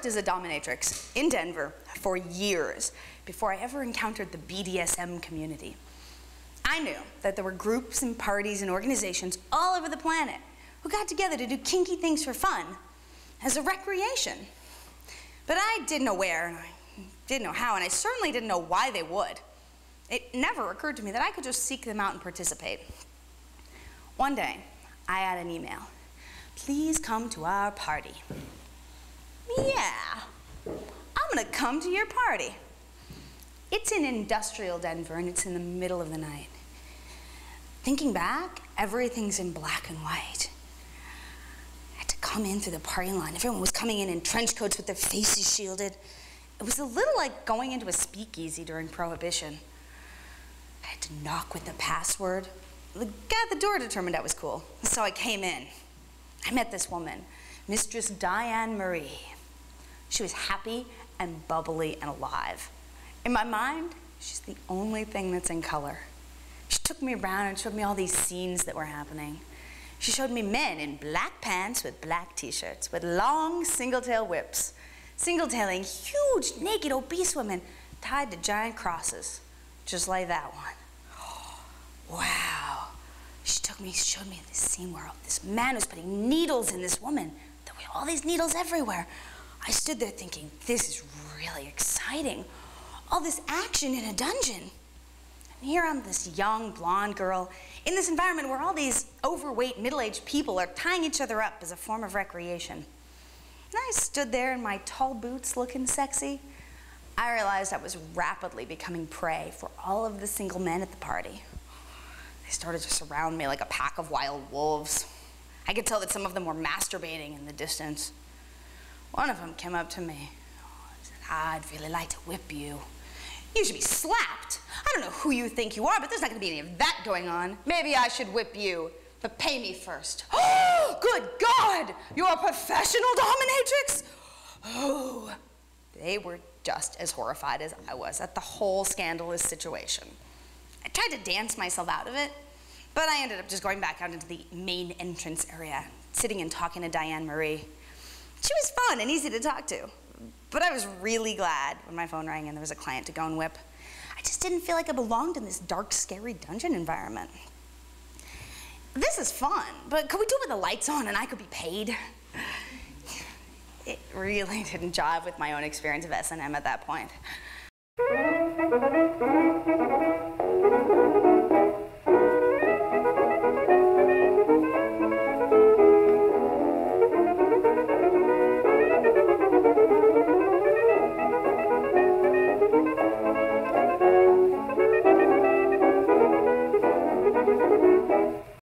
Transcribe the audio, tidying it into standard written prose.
worked as a dominatrix in Denver for years before I ever encountered the BDSM community. I knew that there were groups and parties and organizations all over the planet who got together to do kinky things for fun, as a recreation. But I didn't know where, and I didn't know how, and I certainly didn't know why they would. It never occurred to me that I could just seek them out and participate. One day, I had an email. Please come to our party. Yeah, I'm gonna come to your party. It's in industrial Denver, and it's in the middle of the night. Thinking back, everything's in black and white. I had to come in through the parking lot. Everyone was coming in trench coats with their faces shielded. It was a little like going into a speakeasy during Prohibition. I had to knock with the password. The guy at the door determined I was cool, so I came in. I met this woman, Mistress Diane Marie. She was happy and bubbly and alive. In my mind, she's the only thing that's in color. She took me around and showed me all these scenes that were happening. She showed me men in black pants with black t-shirts, with long single-tail whips, single-tailing huge, naked, obese women tied to giant crosses, just like that one. Wow. She showed me this scene where this man was putting needles in this woman. There were all these needles everywhere. I stood there thinking, this is really exciting. All this action in a dungeon. And here I'm this young, blonde girl in this environment where all these overweight, middle-aged people are tying each other up as a form of recreation. And I stood there in my tall boots looking sexy. I realized I was rapidly becoming prey for all of the single men at the party. They started to surround me like a pack of wild wolves. I could tell that some of them were masturbating in the distance. One of them came up to me and said, I'd really like to whip you. You should be slapped. I don't know who you think you are, but there's not going to be any of that going on. Maybe I should whip you, but pay me first. Oh, good God! You're a professional dominatrix? Oh. They were just as horrified as I was at the whole scandalous situation. I tried to dance myself out of it, but I ended up just going back out into the main entrance area, sitting and talking to Diane Marie. She was fun and easy to talk to, but I was really glad when my phone rang and there was a client to go and whip. I just didn't feel like I belonged in this dark, scary dungeon environment. This is fun, but could we do it with the lights on and I could be paid? It really didn't jive with my own experience of S&M at that point.